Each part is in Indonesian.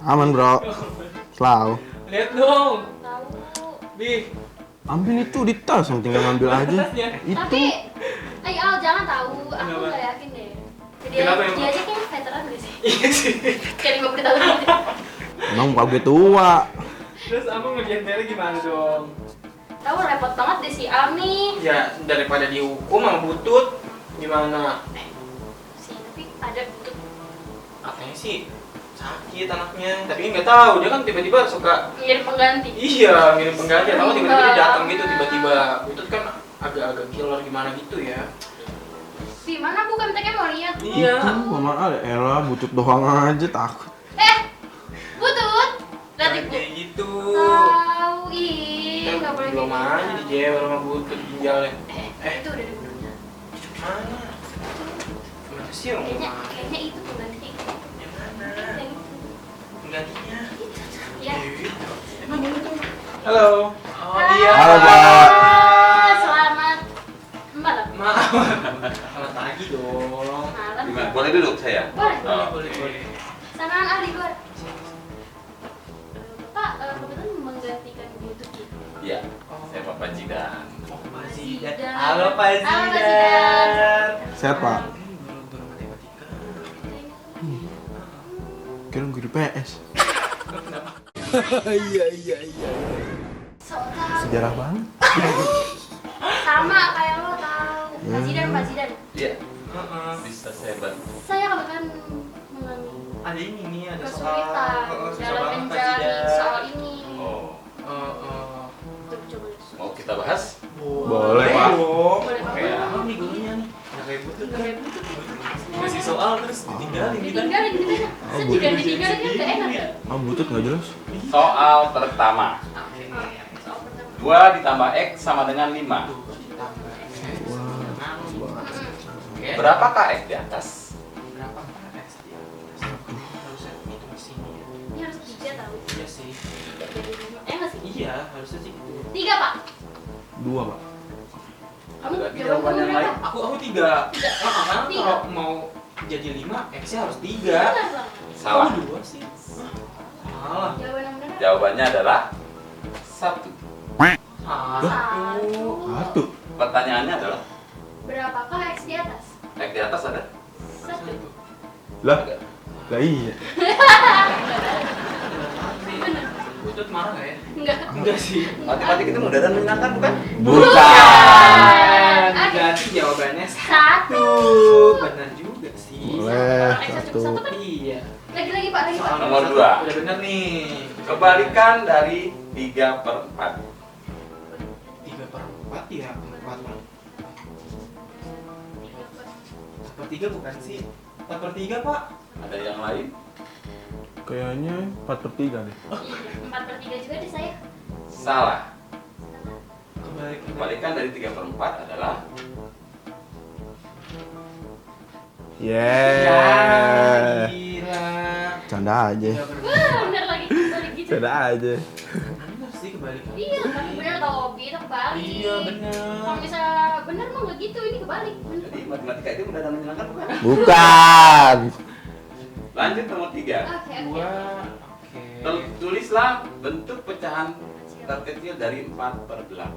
Aman bro. Selalu. Lihat dong. Tahu. Bi. Ambil itu di tas, tinggal ngambil aja. Itu. Tapi, Al jangan tahu. Aku Kenapa? nggak yakin deh. Jadi Kenapa emang? dia aja kayaknya veteran deh sih. Iya sih. Kayak 50 tahun aja. Emang muka gue tua. Terus aku ngerjain Mary gimana dong? Tahu repot banget deh si Al nih. Ya daripada dihukum sama Butut, gimana? Sih, tapi ada bentuk Katanya sih sakit anaknya, tapi nggak tahu dia kan tiba-tiba suka menjadi pengganti. iya ngirim pengganti, atau tiba-tiba dia datang gitu Enggak. tiba-tiba. Butut kan agak-agak killer gimana gitu ya. Di mana aku kan mau lihat. Iya. Itu mama ada Ella butut doang aja takut. Butut. Lihat Jangan ibu. kayak gitu. Tahu ih, Kan nggak boleh belum kayak aja gitu. dijewer sama Butut ginjalnya. Itu udah dibunuhnya. Mana? Mana sih orang Kayaknya itu pengganti. yang mana? Yang itu. Penggantinya? Ya. Emang yang itu? Halo. Oh iya. Halo, Pak. Selamat malam. Maaf. Selamat pagi dong. Malam. Gimana? Boleh duduk saya? Boleh. Oh. Boleh. Sanaan ahli luar. Pak, kebetulan menggantikan Butut gitu. Iya, saya Pak Pajidan. Oh, Pak Zidan. Zidan. Halo Pak Halo, Pak Zidan. Sehat Pak. Ini guru matematika. Kira gue di PS. Kenapa? Soalnya Sejarah banget. sama kayak lo tahu. Pak Zidan, Pak Zidan. Iya, Heeh. bisa saya bantu. Saya kebetulan mengalami Ada ini nih, ada soal. kesulitan Susah dalam banget Pak mencari Zidan. soal ini. Oh, Coba lihat. mau kita bahas? Boleh, Pak. dong. Boleh, Pak. Kayak apa nih gurunya nih? Nah, kayak Butut kan. Kayak Butut. Ngasih soal terus ditinggalin kita. Ditinggalin gitu ya. Sejika ditinggalin kan gak enak ya. Ah butut nggak jelas. Soal pertama. Oke. Soal pertama. 2 ditambah X sama dengan 5. Mm-mm. Oke. Berapakah X di atas? Berapa Pak X dia? Harusnya hitung di sini ya. Ini harus 3 tahu. Iya sih. Jadi 5. Nggak sih? Iya, harusnya sih gitu. 3 Pak. 2 Pak. Kamu Ada lagi jawaban jawaban kamu yang berapa? lain? Aku 3. Karena Tiga. kalau mau jadi 5, X-nya harus 3. Benar Bang. Salah. Kamu 2 sih. Salah. Jawaban yang benar. Jawabannya adalah 1. Satu. Pertanyaannya adalah Berapakah X di atas? X di atas ada? 1. Lah. Lah iya. Butut marah nggak ya? Enggak. Enggak sih. Matematik itu mudah dan menyenangkan bukan? Bukan. Berarti jawabannya 1. 1. Benar juga sih. Boleh. X cukup Satu. 1 kan? Iya. Lagi Pak, lagi Pak. Soal Nomor satu 2. Udah bener nih. Kebalikan dari 3/4. 3/4 ya, 4 Bang. 4/3 bukan sih? 4/3 Pak. Ada yang lain? Kayaknya 4/3 deh. Iya, 4/3 juga di saya. Salah. Kebalik. Kebalikan dari 3/4 adalah Yeah. Gila. Canda aja. Bener lagi balik gitu. Canda aja. Bener sih kebalikan. Iya, kan bener tau Obi, itu kebalik. Iya bener. Kalau misalnya bener mah nggak gitu, ini kebalik. Bener. jadi matematika itu mudah dan menyenangkan bukan? Bukan. Lanjut nomor 3. Oke, oke. Gua oke. Tulislah bentuk pecahan terkecil dari 4/8. 4/8.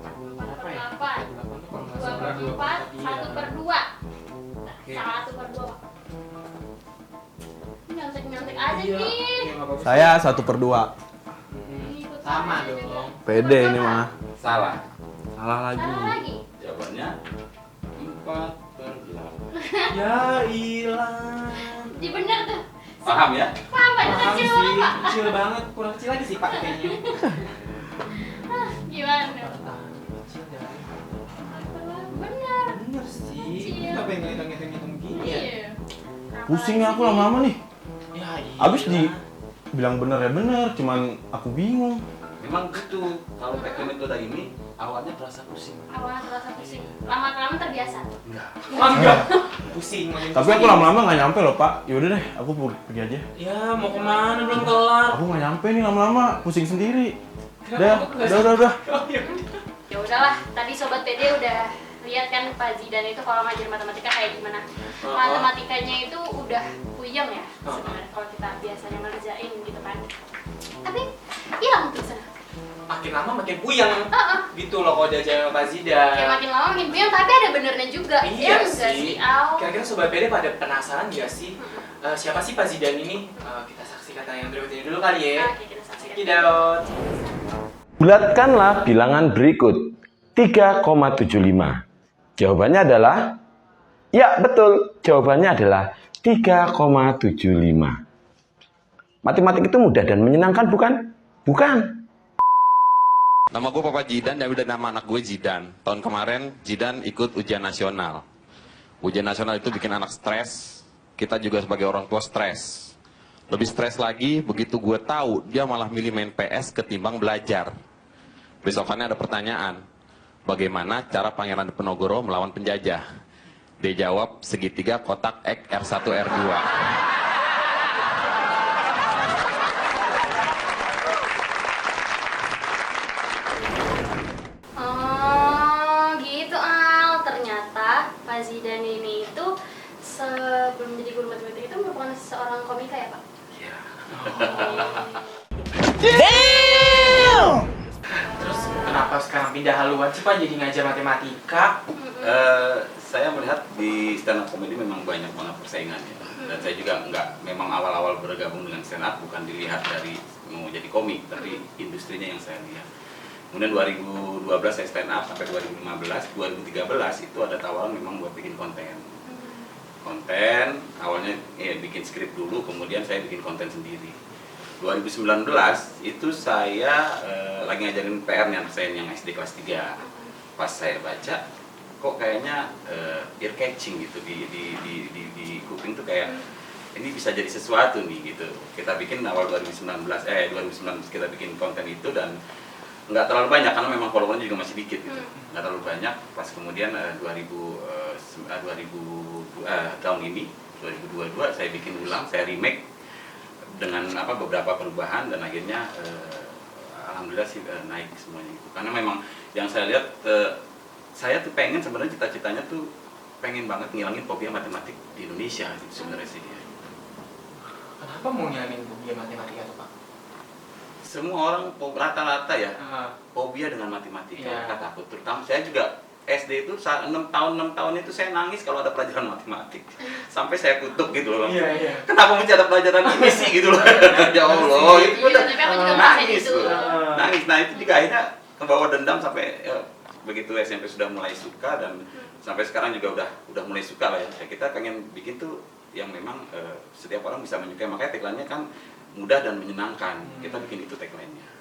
2 per 4, 1 per 2. Oke. 1 per 2 Pak. Nyontek-nyontek aja Iya. nih. Iya, nggak apa-apa. Saya 1/2. Ikut Sama aja dong. Pede ini mah. Salah. Salah lagi. Salah lagi. Jawabannya 4/8. Ya ilah. Di bener tuh. Paham ya? Paham Pak, itu Paham kecil sih, banget Pak. kecil banget, kurang kecil lagi sih Pak kayaknya. Gimana? Kecil dari. Bener. Bener sih. Kecil. Kenapa yang ngitung-ngitung gini ya? Iya. Pusing aku lama-lama nih. Ya iya. Abis bilang bener ya bener, cuman aku bingung. Memang gitu. Kalau pakai metode ini awalnya terasa pusing. Awalnya terasa pusing. Lama-lama terbiasa. Enggak. Oh, enggak. Pusing makin Tapi aku pusing. lama-lama nggak nyampe loh Pak. Yaudah deh, aku pergi aja. Ya mau kemana belum kelar. Aku nggak nyampe nih lama-lama, pusing sendiri. Kenapa Udah. Oh, iya. Ya udahlah, tadi sobat PD udah lihat kan Pak Zidan itu kalau ngajar matematika kayak gimana. Matematikanya itu udah puyeng ya sebenarnya kalau kita biasanya ngerjain gitu kan. Tapi hilang tuh sana. Makin lama makin puyeng. Gitu loh kalau diajarin sama Pak Zidan. Kayak makin lama makin puyeng, tapi ada benernya juga. Iya enggak sih. Al? Kira-kira Sobat PD pada penasaran gak sih? Siapa sih Pak Zidan ini? Kita saksikan yang berikut ini dulu kali ya. Oke, kita saksikan. Kidot. Bulatkanlah bilangan berikut 3,75. Jawabannya adalah ya betul, jawabannya adalah 3,75. Matematik itu mudah dan menyenangkan bukan? Bukan. Nama gue Papa Zidan dan udah nama anak gue Zidan. Tahun kemarin Zidan ikut ujian nasional. Ujian nasional itu bikin anak stres. Kita juga sebagai orang tua stres. Lebih stres lagi begitu gue tahu dia malah milih main PS ketimbang belajar. Besokannya ada pertanyaan. Bagaimana cara Pangeran Diponegoro melawan penjajah? Dia jawab segitiga kotak X R1 R2. Gitu Al. Ternyata Pak Zidan ini itu sebelum jadi guru matematika itu merupakan seorang komika ya Pak? Iya. Oh. Terus kenapa sekarang pindah haluan sih Pak jadi ngajar matematika? Saya melihat di stand up comedy memang banyak banget persaingan ya. Dan saya juga memang awal-awal bergabung dengan stand up bukan dilihat dari mau jadi komik, tapi industrinya yang saya lihat. Kemudian 2012 saya stand up sampai 2015, 2013 itu ada tawaran memang buat bikin konten. Konten awalnya bikin skrip dulu, kemudian saya bikin konten sendiri. 2019 itu saya lagi ngajarin PR-nya saya yang SD kelas 3. Pas saya baca, kok kayaknya ear catching gitu di kuping tuh kayak ini bisa jadi sesuatu nih gitu. Kita bikin awal 2019 kita bikin konten itu dan nggak terlalu banyak karena memang followernya juga masih dikit gitu. Nggak terlalu banyak. Pas kemudian tahun ini 2022 saya bikin ulang, saya remake dengan beberapa perubahan dan akhirnya alhamdulillah sih naik semuanya itu. Karena memang yang saya lihat saya tuh pengen sebenarnya cita-citanya tuh pengen banget ngilangin fobia matematik di Indonesia gitu sebenarnya sih dia. Kenapa mau ngilangin fobia matematika tuh Pak? Semua orang rata-rata ya fobia dengan matematika, mereka takut. Terutama saya juga SD itu 6 tahun itu saya nangis kalau ada pelajaran matematik. Sampai saya kutuk gitu loh. Iya. Kenapa mesti ada pelajaran ini sih gitu loh. Ya Allah, itu udah Tapi aku juga nangis itu. loh. Nangis. Nah, itu juga akhirnya kebawa dendam sampai begitu SMP sudah mulai suka dan sampai sekarang juga udah mulai suka lah ya. Kita pengen bikin tuh yang memang setiap orang bisa menyukai, makanya tagline-nya kan mudah dan menyenangkan. Kita bikin itu tagline-nya.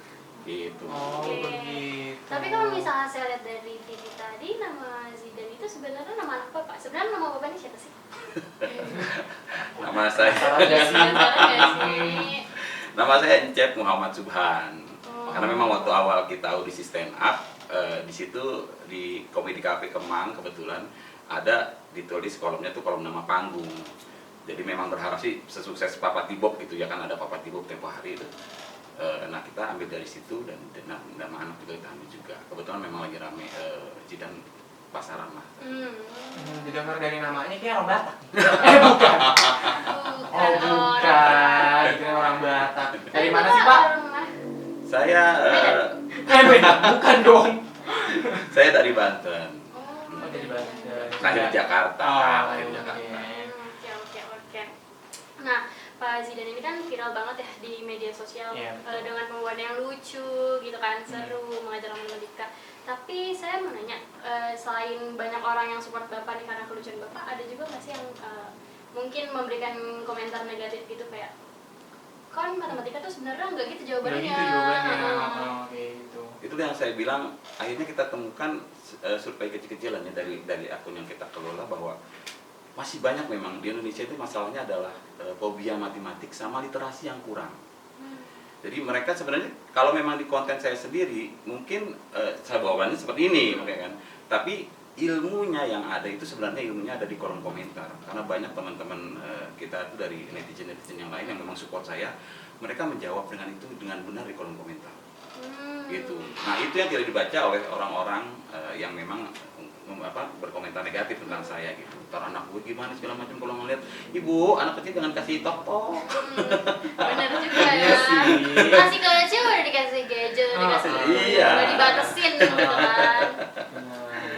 Gitu. Oh, begitu. Tapi kalau misalnya saya lihat dari TV tadi, nama Zidan itu sebenarnya nama anak Bapak. Sebenarnya nama Bapak ini siapa sih? Nama saya Penasaran nggak sih? Nama saya Encep Muhammad Subhan. Karena memang waktu awal kita audisi stand up di situ di Komedi Cafe Kemang kebetulan ada ditulis kolomnya tuh kolom nama panggung. Jadi memang berharap sih sesukses Papa Tibok gitu ya, kan ada Papa Tibok tempo hari itu. Nah kita ambil dari situ dan nama anak juga kita ambil juga. Kebetulan memang lagi rame Zidan pasaran lah. Didengar dari namanya kayak orang Batak. Bukan Bukan. Itu orang Batak. Dari mana sih Pak? Saya Bukan dong. saya dari Banten. Oh, dari Banten. Lahir di Jakarta. Oh, Lahir di Jakarta. Oke. Nah, Pak Zidan ini kan viral banget ya di media sosial dengan pembuatan yang lucu gitu kan, seru, mengajar matematika. Tapi saya mau nanya, selain banyak orang yang support Bapak nih karena kelucuan Bapak, ada juga nggak sih yang mungkin memberikan komentar negatif gitu kayak, kan matematika tuh sebenarnya nggak gitu jawabannya. Nggak gitu jawabannya. Gitu. Itu yang saya bilang, akhirnya kita temukan survei kecil-kecilan ya dari akun yang kita kelola bahwa masih banyak memang di Indonesia itu masalahnya adalah fobia matematik sama literasi yang kurang. Jadi mereka sebenarnya kalau memang di konten saya sendiri mungkin saya bawaannya seperti ini, kan. Tapi ilmunya yang ada itu sebenarnya ilmunya ada di kolom komentar. Karena banyak teman-teman kita itu dari netizen yang lain yang memang support saya, mereka menjawab dengan benar di kolom komentar. Gitu. Nah itu yang tidak dibaca oleh orang-orang yang memang berkomentar negatif tentang saya gitu. Ntar anak gue gimana segala macam kalau ngeliat, ibu anak kecil jangan kasih tok. Bener juga ya. Iya sih. Masih kecil udah dikasih gadget, udah dikasih iya. udah dibatasin gitu kan. Benar.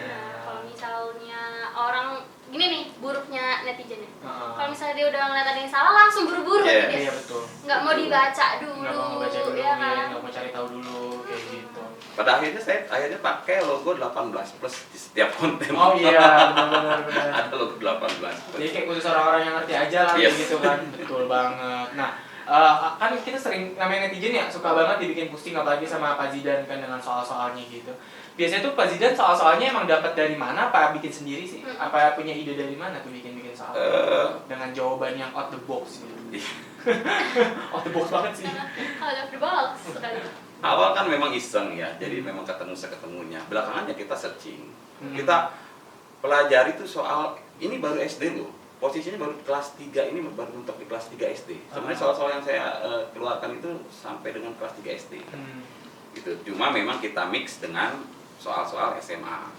Nah, kalau misalnya orang gini nih buruknya netizen ya. Heeh. Kalau misalnya dia udah ngeliat ada yang salah langsung buru-buru Yes. gitu. Iya betul. Nggak mau dibaca dulu, Nggak mau baca dulu, ya kan? nggak mau cari tahu dulu kayak gitu. Pada akhirnya saya pakai logo 18 plus di setiap konten. Oh iya, benar. Ada logo 18 plus. Jadi kayak khusus orang-orang yang ngerti aja lah Yes. gitu kan. Betul banget. Nah, kan kita sering namanya netizen ya suka banget dibikin posting apalagi sama Pak Zidan kan dengan soal-soalnya gitu. Biasanya tuh Pak Zidan soal-soalnya emang dapat dari mana? Apa bikin sendiri sih? Apa punya ide dari mana tuh bikin soal? Dengan jawaban yang out the box gitu. Out the box banget sih. Out of the box sekali. Awal kan memang iseng ya, jadi memang ketemu seketemunya. Belakangan ya kita searching, kita pelajari tuh soal ini baru SD loh. Posisinya baru kelas 3 ini baru untuk di kelas 3 SD. Sebenarnya soal-soal yang saya keluarkan itu sampai dengan kelas 3 SD. Gitu. Cuma memang kita mix dengan soal-soal SMA.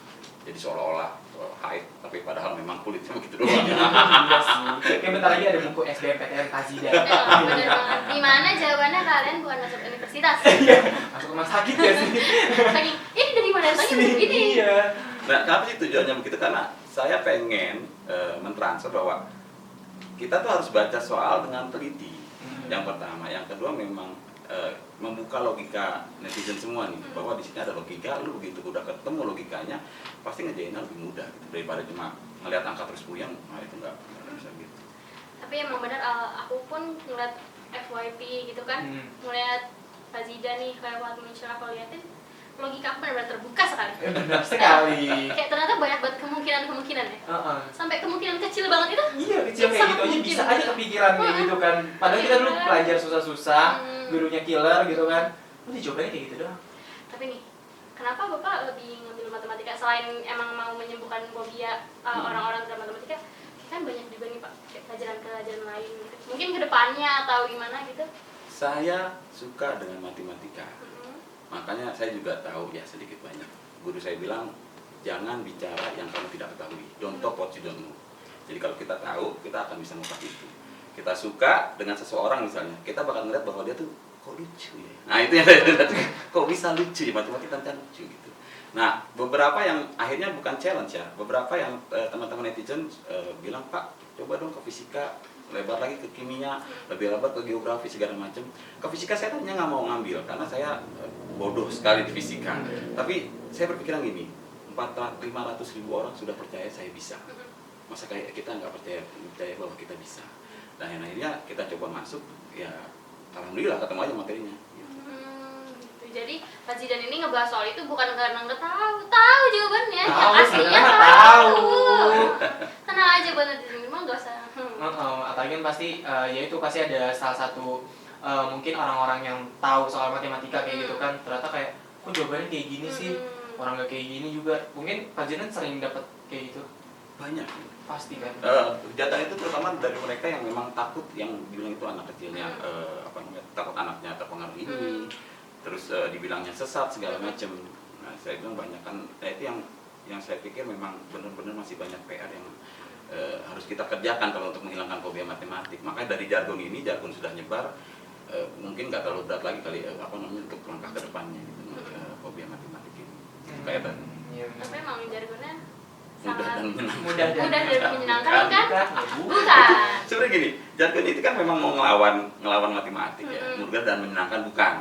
Jadi seolah-olah haid, tapi padahal memang kulitnya begitu doang. Iya sih. Kayak bentar lagi ada buku SBMPTN Pak Zidan. Bener banget. Dimana jawabannya kalian bukan masuk universitas. Iya, masuk rumah sakit ya sih. Saking, ini dari mana tanya begini. Iya. Nah, kenapa sih tujuannya begitu? Karena saya pengen mentransfer bahwa kita tuh harus baca soal dengan teliti. Yang pertama, yang kedua memang membuka logika netizen semua nih, bahwa di sini ada logika, lu begitu udah ketemu logikanya pasti ngejainnya lebih mudah gitu, daripada cuma ngeliat angka terus puyeng. Nah itu nggak bisa gitu. Tapi emang bener, aku pun ngeliat FYP gitu kan, ngeliat Pak Zidan nih kayak waktu muncul aku liatin logika aku benar-benar terbuka sekali. Benar sekali. Kayak ternyata banyak banget kemungkinan ya. Sampai kemungkinan kecil banget itu. Iya, kecil kayak gitu aja bisa aja kepikiran kayak gitu kan. Padahal kita dulu belajar susah-susah, gurunya killer gitu kan. Udah cobain kayak gitu doang. Tapi nih, kenapa Bapak lebih ngambil matematika selain emang mau menyembuhkan fobia orang-orang terhadap matematika? Kan banyak juga nih Pak, kayak pelajaran-pelajaran lain gitu. Mungkin kedepannya atau gimana gitu. Saya suka dengan matematika. Makanya saya juga tahu ya sedikit banyak. Guru saya bilang jangan bicara yang kamu tidak ketahui. Don't talk what you don't know. Jadi kalau kita tahu, kita akan bisa ngupas itu. Kita suka dengan seseorang misalnya, kita bakal ngeliat bahwa dia tuh kok lucu ya. Nah itu yang saya lihat, kok bisa lucu ya, matematika kan lucu gitu. Nah beberapa yang akhirnya bukan challenge ya, beberapa yang teman-teman netizen bilang, Pak coba dong ke fisika, lebar lagi ke kimia, lebih lebar ke geografi segala macam. Ke fisika saya tadinya nggak mau ngambil karena saya bodoh sekali di fisika. Tapi saya berpikiran gini, 500.000 orang sudah percaya saya bisa. Masa kayak kita nggak percaya bahwa kita bisa. Dan akhirnya kita coba masuk, ya alhamdulillah ketemu aja materinya. Gitu. Jadi Pak Zidan ini ngebahas soal itu bukan karena nggak tahu jawabannya. Tahu, Yang aslinya sebenarnya tahu. tahu. Tenang aja buat netizen, memang nggak usah. Apalagi kan pasti, ya itu pasti ada salah satu mungkin orang-orang yang tahu soal matematika kayak gitu kan, ternyata kayak kok jawabannya kayak gini sih, orang nggak kayak gini juga. Mungkin Pak Zidan sering dapat kayak gitu. Banyak. Pasti kan. Data itu terutama dari mereka yang memang takut, yang bilang itu anak kecilnya takut anaknya terpengaruh ini, terus dibilangnya sesat segala macam. Nah saya bilang banyak kan, itu yang saya pikir memang benar-benar masih banyak PR yang harus kita kerjakan kalau untuk menghilangkan fobia matematik. Makanya dari jargon ini, jargon sudah nyebar, mungkin nggak terlalu berat lagi kali untuk langkah ke depannya gitu, fobia matematik ini. Kayak tadi. Tapi emang jargonnya Mudah sangat dan menyenangkan. mudah dan menyenangkan kan? Bukan. Bukan. Sebenarnya gini, jargon itu kan memang mau ngelawan matematik ya, mudah dan menyenangkan bukan.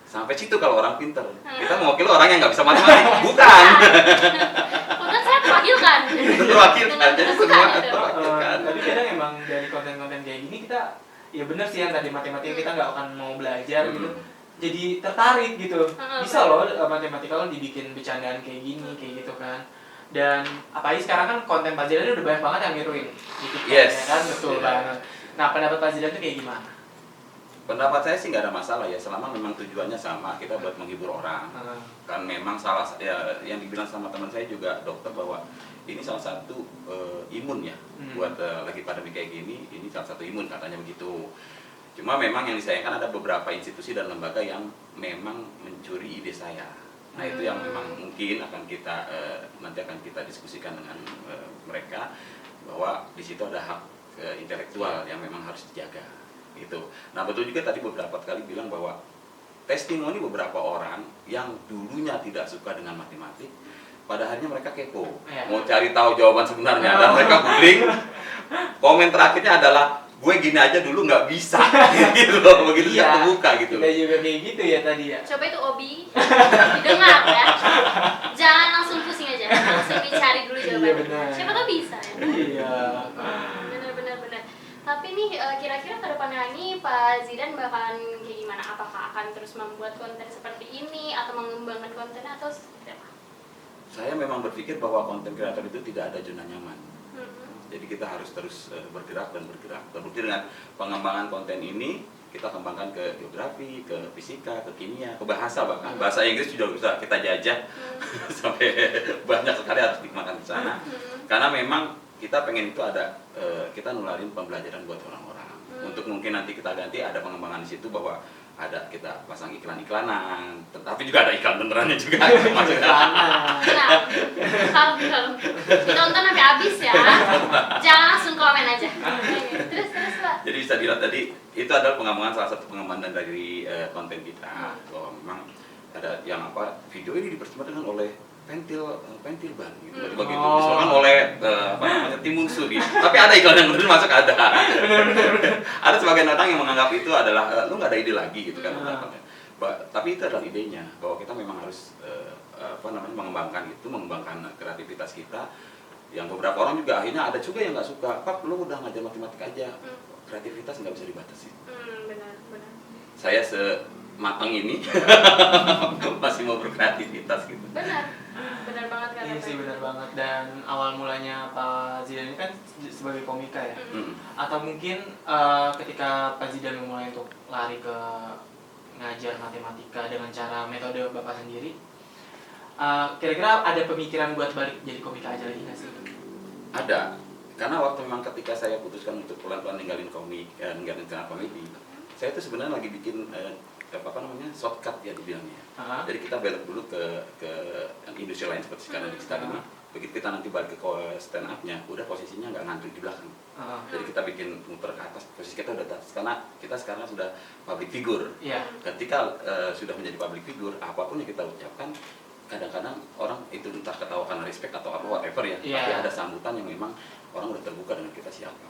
Sampai situ kalau orang pinter. Kita mewakili orang yang nggak bisa matematik, bukan. Kebetulan saya terwakilkan. Terwakilkan, jadi Bukan semua gitu. terwakilkan. Tapi kadang emang dari konten-konten kayak gini kita, ya bener sih yang tadi matematika kita nggak akan mau belajar gitu. Jadi tertarik gitu. Bisa loh matematika lo dibikin bercandaan kayak gini, kayak gitu kan. Dan apalagi sekarang kan konten Pak Zidan udah banyak banget yang niruin gitu kan, Yes. ya kan, betul banget. Nah pendapat Pak Zidan itu kayak gimana? Pendapat saya sih nggak ada masalah ya, selama memang tujuannya sama, kita buat menghibur orang. Kan memang salah ya, yang dibilang sama teman saya juga dokter bahwa ini salah satu imun ya, buat lagi pandemi kayak gini, ini salah satu imun katanya begitu. Cuma memang yang disayangkan ada beberapa institusi dan lembaga yang memang mencuri ide saya. Nah itu yang memang mungkin akan kita nanti akan kita diskusikan dengan mereka, bahwa di situ ada hak intelektual yang memang harus dijaga gitu. Nah betul juga tadi beberapa kali bilang bahwa testimoni beberapa orang yang dulunya tidak suka dengan matematik, pada akhirnya mereka kepo, mau cari tahu jawaban sebenarnya, dan mereka googling. Komen terakhirnya adalah, gue gini aja dulu nggak bisa, gitu loh, begitu saya terbuka gitu. Kita juga kayak gitu ya tadi ya. Coba itu Obi didengar ya, jangan langsung pusing aja, langsung dicari dulu jawabannya. benar. Siapa tau bisa ya. Iya. Benar. Tapi nih kira-kira ke depannya ini Pak Zidan bakalan kayak gimana? Apakah akan terus membuat konten seperti ini atau mengembangkan kontennya atau seperti apa? Saya memang berpikir bahwa konten kreator itu tidak ada zona nyaman. Jadi kita harus terus bergerak dan bergerak. Terbukti dengan pengembangan konten ini, kita kembangkan ke geografi, ke fisika, ke kimia, ke bahasa, bahkan bahasa Inggris juga bisa kita jajah sampai banyak sekali harus dikembangkan di sana. Karena memang kita pengen itu ada, kita nularin pembelajaran buat orang-orang. Untuk mungkin nanti kita ganti ada pengembangan di situ, bahwa ada kita pasang iklan-iklanan, tetapi juga ada iklan benerannya juga. Nah, kalau ditonton sampai habis ya, jangan langsung komen aja. Terus Pak. Jadi bisa dilihat tadi itu adalah pengembangan, salah satu pengembangan dari konten kita, bahwa memang ada yang apa, video ini dipersembahkan oleh pentil ban gitu. Begitu disebutkan oleh Timun Suri. Tapi ada iklan yang benar masuk ada. Ada sebagian orang yang menganggap itu adalah lu nggak ada ide lagi gitu kan. Tapi itu adalah idenya, bahwa kita memang harus mengembangkan kreativitas kita. Yang beberapa orang juga akhirnya ada juga yang nggak suka, Pak lu udah ngajar matematik aja, kreativitas nggak bisa dibatasi. Benar. Saya sematang ini masih mau berkreativitas gitu. Benar banget kan. Iya sih, benar banget. Dan awal mulanya Pak Zidan ini kan sebagai komika ya. Atau mungkin ketika Pak Zidan memulai untuk lari ke ngajar matematika dengan cara metode Bapak sendiri, kira-kira ada pemikiran buat balik jadi komika aja lagi nggak sih? Ada, karena waktu memang ketika saya putuskan untuk pelan-pelan ninggalin ninggalin stand up comedy, saya tuh sebenarnya lagi bikin shortcut ya dibilangnya. Jadi kita belok dulu ke industri lain seperti sekarang di kita ini. Begitu kita nanti balik ke stand up-nya, udah posisinya nggak ngantri di belakang. Jadi kita bikin muter ke atas, posisi kita udah atas, karena kita sekarang sudah public figure. Ketika sudah menjadi public figure, apapun yang kita ucapkan, kadang-kadang orang itu entah ketawa karena respect atau apa whatever ya, tapi ada sambutan yang memang orang udah terbuka dengan kita siapa.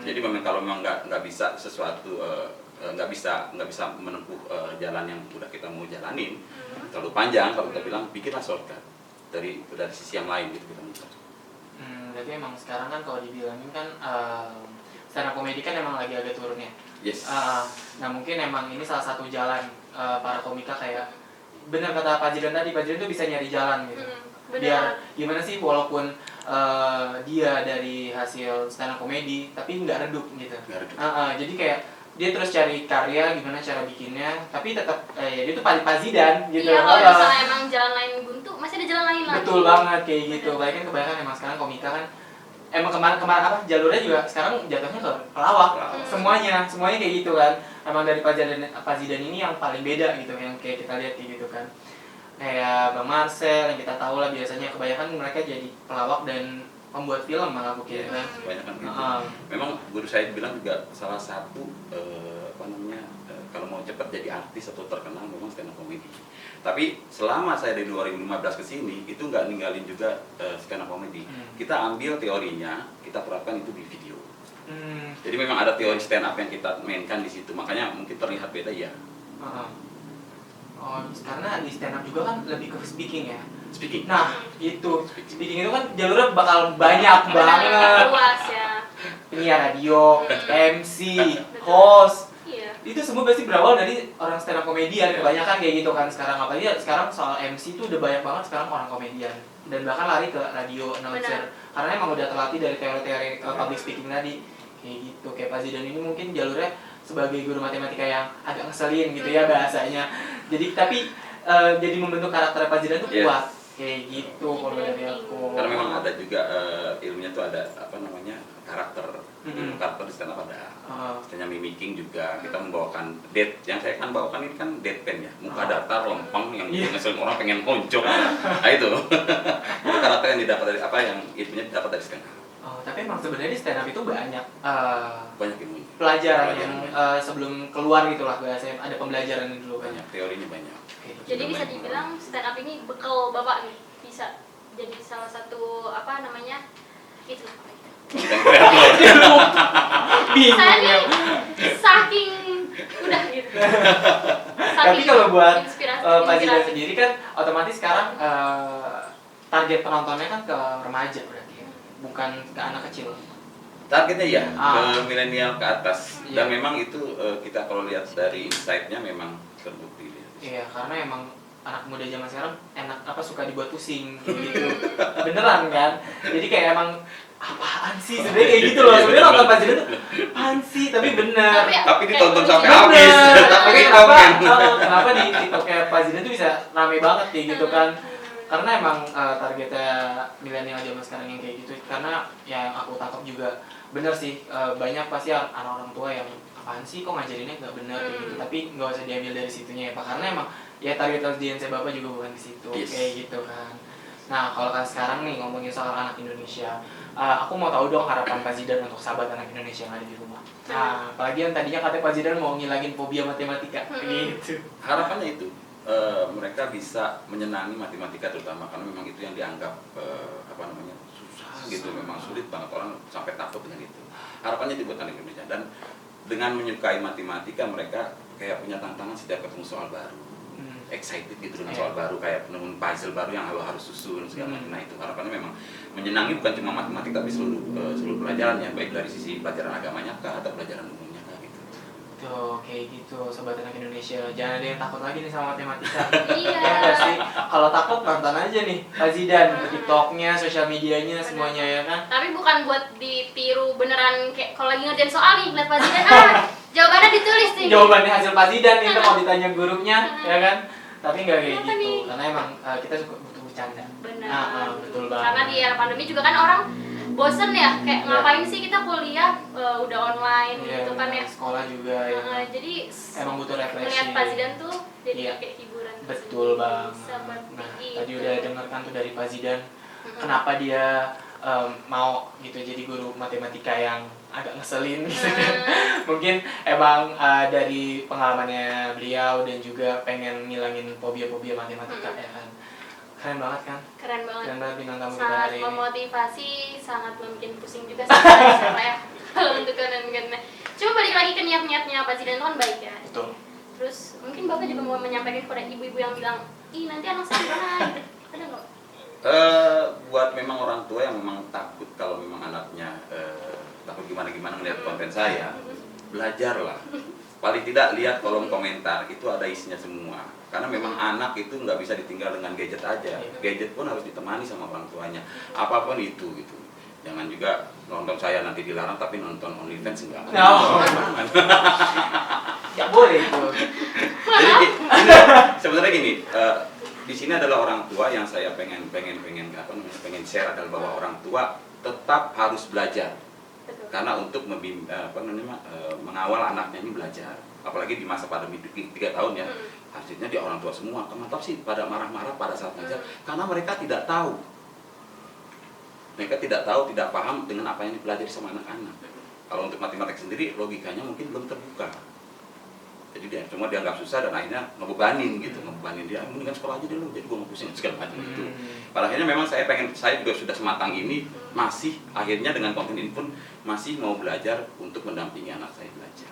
Jadi memang kalau memang nggak bisa sesuatu nggak bisa menempuh jalan yang udah kita mau jalanin terlalu panjang, kalau kita bilang bikinlah shortcut dari sisi yang lain gitu kita muter. Berarti emang sekarang kan kalau dibilangin kan stand up comedy kan emang lagi agak turun ya. Yes. Nah mungkin emang ini salah satu jalan para komika, kayak benar kata Pak Jidan tadi, Pak Jidan tuh bisa nyari jalan gitu. Biar gimana sih, walaupun dia dari hasil stand up comedy tapi nggak redup gitu. Jadi kayak dia terus cari karya, gimana cara bikinnya, tapi tetap dia tuh Pak Zidan gitu. Iya, kalau misalnya emang jalan lain buntu, masih ada jalan lain lagi. Betul banget kayak gitu. Baik kan kebanyakan emang sekarang komika kan emang kemarin apa jalurnya juga sekarang jatuhnya ke pelawak. Semuanya kayak gitu kan. Emang dari Pak Zidan ini yang paling beda gitu, yang kayak kita lihat gitu kan. Kayak Bang Marcel yang kita tahu lah, biasanya kebanyakan mereka jadi pelawak dan pembuat film malah mungkin kan. Kebanyakan gitu. Memang guru saya bilang juga salah satu kalau mau cepat jadi artis atau terkenal memang stand up comedy. Tapi selama saya dari 2015 ke sini itu nggak ninggalin juga stand up comedy. Kita ambil teorinya, kita terapkan itu di video. Jadi memang ada teori stand up yang kita mainkan di situ. Makanya mungkin terlihat beda ya. Karena di stand up juga kan lebih ke speaking ya. Speaking. Nah, itu speaking itu kan jalurnya bakal banyak banget. Luas ya. Penyiar radio, MC, host. Iya. Itu semua pasti berawal dari orang stand up komedian. Kebanyakan kayak gitu kan sekarang. Apalagi sekarang soal MC itu udah banyak banget sekarang orang komedian. Dan bahkan lari ke radio announcer. Karena emang udah terlatih dari teori-teori public speaking tadi. Kayak gitu. Kayak Pak Zidan ini mungkin jalurnya sebagai guru matematika yang agak ngeselin gitu ya bahasanya. Jadi tapi jadi membentuk karakter Pak Zidan tuh kuat. Kayak gitu kalau dari aku. Karena memang ada juga ilmunya tuh ada karakter. Mm-hmm. Karakter di stand up ada. Oh. Misalnya mimicking juga, kita membawakan yang saya kan bawakan ini kan deadpan ya, muka datar, lempeng, yang Iya. ngeselin orang pengen lonjok. Nah itu, itu karakter yang didapat dari yang ilmunya didapat dari stand up. Oh, tapi emang sebenarnya di stand up itu banyak Banyak ilmunya. pelajaran yang banyak. sebelum keluar gitulah bahasanya, ada pembelajaran dulu Banyak, teorinya banyak. Oke. Jadi bisa Banyak. dibilang stand up ini bekal bapak nih, bisa jadi salah satu apa namanya itu. Konten kreator. Bingung Saya ya. nih saking udah gitu. Tapi kalau buat inspirasi, Pak Zidan sendiri kan otomatis sekarang target penontonnya kan ke remaja berarti ya, bukan ke anak kecil. Targetnya ya Ah. ke milenial ke atas. Iya. Dan memang itu kita kalau lihat dari insight-nya memang terbukti. Iya, karena emang anak muda zaman sekarang suka dibuat pusing gitu. Beneran kan? Jadi kayak emang apaan sih sebenarnya kayak gitu loh. Sebenarnya nonton Pak Zidan tuh apaan sih, tapi bener. Tapi ditonton sampai Bener. habis. Tapi kenapa, komen. kenapa di TikToknya Pak Zidan tuh bisa rame banget kayak gitu kan? Karena emang targetnya milenial zaman sekarang yang kayak gitu. Karena yang aku tangkap juga bener sih, banyak pasti orang-orang tua yang apaan sih kok ngajarinnya nggak bener kayak gitu. Tapi nggak usah diambil dari situnya ya Pak, karena emang ya target audiensnya Bapak juga bukan di situ. Yes. Kayak gitu kan. Nah kalau kan sekarang nih ngomongin soal anak Indonesia, aku mau tahu dong harapan Pak Zidan untuk sahabat anak Indonesia yang ada di rumah. Nah, apalagi yang tadinya katanya Pak Zidan mau ngilangin fobia matematika, gitu. Harapannya itu mereka bisa menyenangi matematika terutama karena memang itu yang dianggap susah gitu, memang sulit banget, orang sampai takut dengan itu. Harapannya itu buat anak Indonesia, dan dengan menyukai matematika mereka kayak punya tantangan setiap ketemu soal baru. Excited gitu dengan soal baru, kayak penemuan puzzle baru yang harus susun segala macam. Nah itu harapannya memang menyenangi bukan cuma matematika tapi seluruh pelajarannya, baik dari sisi pelajaran agamanya kah atau pelajaran umumnya kah gitu. Tuh, kayak gitu sobat anak Indonesia. Jangan ada yang takut lagi nih sama matematika. Iya. Ya nggak sih? Kalau takut nonton aja nih Pak Zidan, TikToknya, sosial medianya, semuanya ya kan. Tapi bukan buat ditiru beneran kayak kalau lagi ngerjain soal nih ngeliat Pak Zidan, jawabannya ditulis nih. Jawabannya hasil Pak Zidan itu kalau ditanya gurunya, ya kan. Tapi nggak kayak Kenapa gitu, nih? karena emang kita suka butuh bercanda. Benar. Betul banget. Karena di era pandemi juga kan orang bosen ya, kayak ngapain sih kita kuliah udah online Iya, gitu kan ya. sekolah juga ya. Jadi Emang butuh refreshing. ngeliat Pak Zidan tuh jadi Iya. kayak hiburan. Betul banget. Seperti Nah, itu. tadi udah denger kan tuh dari Pak Zidan, kenapa dia mau gitu jadi guru matematika yang agak ngeselin gitu kan. Mungkin emang dari pengalamannya beliau dan juga pengen ngilangin fobia-fobia matematika ya kan. Keren banget kan? Keren banget. Keren banget bintang tamu kita Sangat hari ini. memotivasi, sangat membuat pusing juga siapa ya kalau untuk kalian. Cuma balik lagi ke niat-niatnya Pak Zidan itu kan baik ya. Betul. Terus mungkin Bapak juga mau menyampaikan kepada ibu-ibu yang bilang, ih nanti anak saya gimana gitu. Ada nggak? Buat memang orang tua yang memang takut kalau memang anaknya takut gimana-gimana melihat konten saya, belajarlah. Paling tidak lihat kolom komentar, itu ada isinya semua. Karena memang anak itu nggak bisa ditinggal dengan gadget aja. Gadget pun harus ditemani sama orang tuanya. Apapun itu gitu. Jangan juga nonton saya nanti dilarang tapi nonton OnlyFans enggak. No. Nggak boleh itu. Jadi sebenarnya gini, di sini adalah orang tua yang saya pengen share adalah bahwa orang tua tetap harus belajar. Betul. Karena untuk mengawal anaknya ini belajar, apalagi di masa pandemi 3 tahun ya, harusnya dia orang tua semua. Kenapa sih pada marah-marah pada saat ngajar? Karena mereka tidak tahu, tidak paham dengan apa yang dipelajari sama anak-anak. Kalau untuk matematika sendiri logikanya mungkin belum terbuka, jadi dia cuma dianggap susah dan akhirnya ngebebanin dia, mendingan sekolah aja dulu, jadi gue mau pusing segala macam itu. Pada akhirnya memang saya juga sudah sematang ini, masih akhirnya dengan konten ini pun masih mau belajar untuk mendampingi anak saya belajar.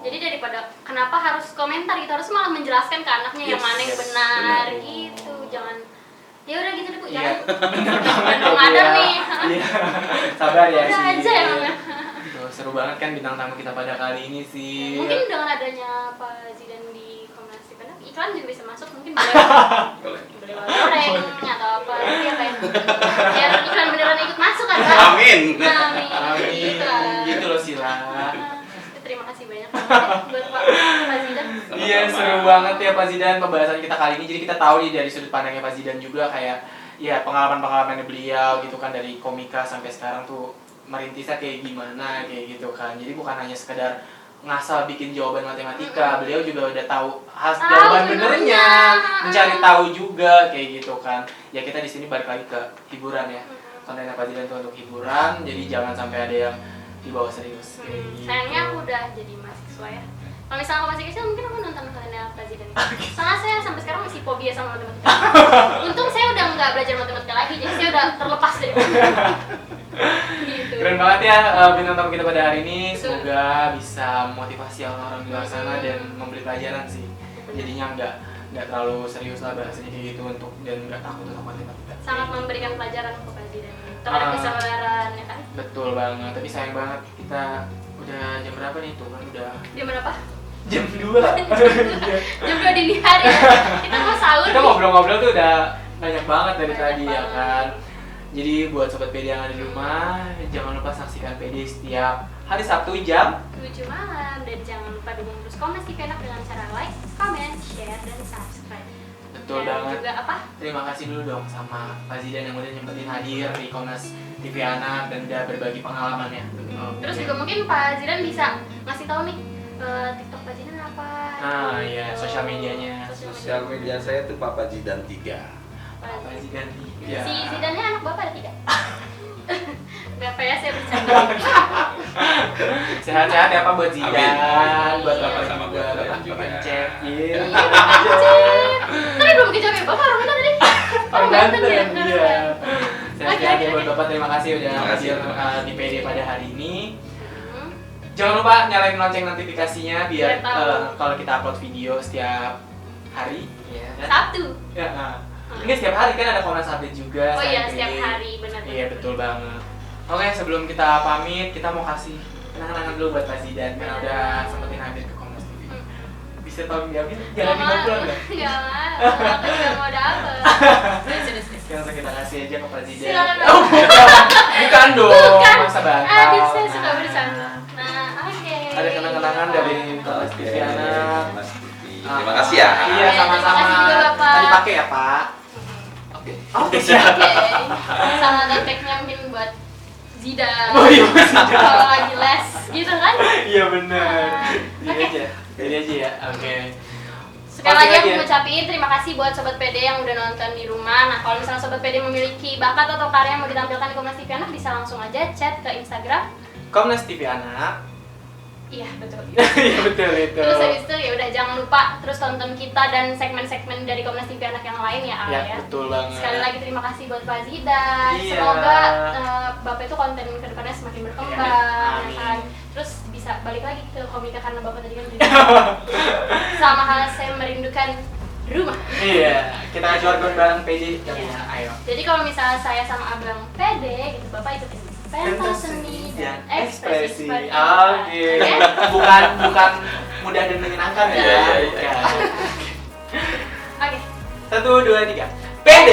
Jadi daripada kenapa harus komentar gitu, harus malah menjelaskan ke anaknya yang mana yang benar gitu. Jangan ya udah gitu deh Bu, Iya, jangan dong ada nih. Iya. Sabar ya Udah sih. aja emangnya. Tuh, seru banget kan bintang tamu kita pada kali ini sih. Mungkin dengan adanya Pak Zidan di Komnas Pendidikan, iklan juga bisa masuk, mungkin boleh Boleh. goreng atau apa gitu ya Pak. Biar iklan beneran ikut masuk kan Pak. Amin. Amin. Amin. Gitu lah. Gitu loh Sila. Terima kasih banyak buat Pak Zidan. Iya, seru banget ya Pak Zidan pembahasan kita kali ini. Jadi kita tahu nih dari sudut pandangnya Pak Zidan juga kayak ya pengalaman-pengalaman beliau gitu kan, dari komika sampai sekarang tuh merintisnya kayak gimana kayak gitu kan. Jadi bukan hanya sekedar ngasal bikin jawaban matematika, beliau juga udah tahu jawaban benernya, mencari tahu juga kayak gitu kan. Ya kita di sini balik lagi ke hiburan ya, kontennya Pak Zidan itu untuk hiburan, jadi jangan sampai ada yang dibawa serius. Sayangnya aku udah jadi mahasiswa ya. Kalau misalnya aku masih kecil mungkin aku nonton kontennya Pak Zidan. Soalnya saya sampai sekarang masih fobia sama matematika. Untung saya udah nggak belajar matematika lagi, jadi saya udah terlepas dari matematika. Gitu. Keren banget ya bintang tamu kita pada hari ini. Semoga bisa memotivasi orang-orang di luar sana dan memberi pelajaran sih. Jadinya nggak terlalu serius lah bahasanya kayak gitu untuk dan nggak takut sama matematika. Sangat memberikan pelajaran ke Pak Zidan terhadap kesabaran ya kan. Betul banget. Tapi sayang banget kita udah jam berapa nih tuh kan udah Jam berapa? jam 2. Jam 2 dini hari ya. Kita mau sahur. Kita ngobrol-ngobrol tuh udah banyak banget dari Banyak tadi ya banget. kan. Jadi buat sobat PD yang ada di rumah, jangan lupa saksikan PD setiap hari Sabtu jam 7 malam dan jangan lupa dukung terus Komnas TV Anak dengan cara like, comment, share, dan subscribe. betul Dan banget. juga apa? Terima kasih dulu dong sama Pak Zidan yang udah nyempetin hadir di Komnas TV Anak dan udah berbagi pengalaman ya. Terus juga mungkin Pak Zidan bisa ngasih tahu nih TikTok Pak Zidan apa? Ah iya, sosial medianya. Sosial media saya tuh Papa Zidan 3. Pak Zidan ya. Si Zidannya anak bapak ada 3? Berapa ya saya bercanda. Sehat-sehat ya Pak buat Zidan, Amin. buat Iya. Bapak Sama buat kalian juga. Cek. Iya. Tapi belum kejawab ya bapak orang mana tadi? Orang Banten ya? iya. Sehat-sehat ya Oke, buat oke. Bapak, terima kasih udah Terima kasih. hadir di PD pada hari ini. Hmm. Jangan lupa nyalain lonceng notifikasinya biar Biar tahu. kalau kita upload video setiap hari ya kan? Sabtu. Ya, ini setiap hari kan ada Komnas update juga. Oh iya, selain setiap PD. hari benar. Iya betul banget. Oke, sebelum kita pamit, kita mau kasih kenang-kenangan dulu buat Pak Zidan karena udah sempetin hadir ke Komnas TV. Bisa tolong diambil? Jangan dibawa pulang ya? Enggak mau. Aku juga mau dapet. Langsung kita kasih aja ke Pak Zidan. Silakan, Pak. Oh, bukan dong. Bukan. Masa batal. Adik saya suka bercanda. Nah, oke. Ada kenang-kenangan dari Komnas TV Anak. Komnas TV. Terima kasih ya. Iya, sama-sama. Terima kasih juga, Bapak. Tadi pakai ya, Pak? Oke. Oke, siap. Oke. Sama tag-tagnya mungkin buat Zidan. Oh iya, buat Zidan. Kalau lagi les gitu kan? Iya benar. Ini Oke. aja. Ini aja ya. Oke. Sekali lagi aku ya. ngucapin terima kasih buat Sobat PD yang udah nonton di rumah. Nah, kalau misalnya Sobat PD memiliki bakat atau karya yang mau ditampilkan di Komnas TV Anak, bisa langsung aja chat ke Instagram. Komnas TV Anak. Iya, betul. Iya betul itu. Terus habis itu ya udah jangan lupa terus tonton kita dan segmen-segmen dari Komnas TV Anak yang lain ya, Al Ya, ya. betul banget. Sekali lagi terima kasih buat Pak Zidan. Iya. Semoga Bapak itu konten kedepannya semakin berkembang, Iya, ya kan. amin. Terus bisa balik lagi ke komika karena Bapak tadi kan sama hal saya merindukan rumah. Iya, kita jargon bareng PD Iya. ya, ayo. Jadi kalau misalnya saya sama Abang PD gitu, Bapak ikutin pentas seni dan ekspresi. seperti Oke. kita. Bukan mudah dan menyenangkan ya. Iya, iya, iya. Bukan. Oke. 1, 2, 3. PD,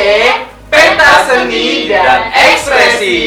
pentas seni dan ekspresi.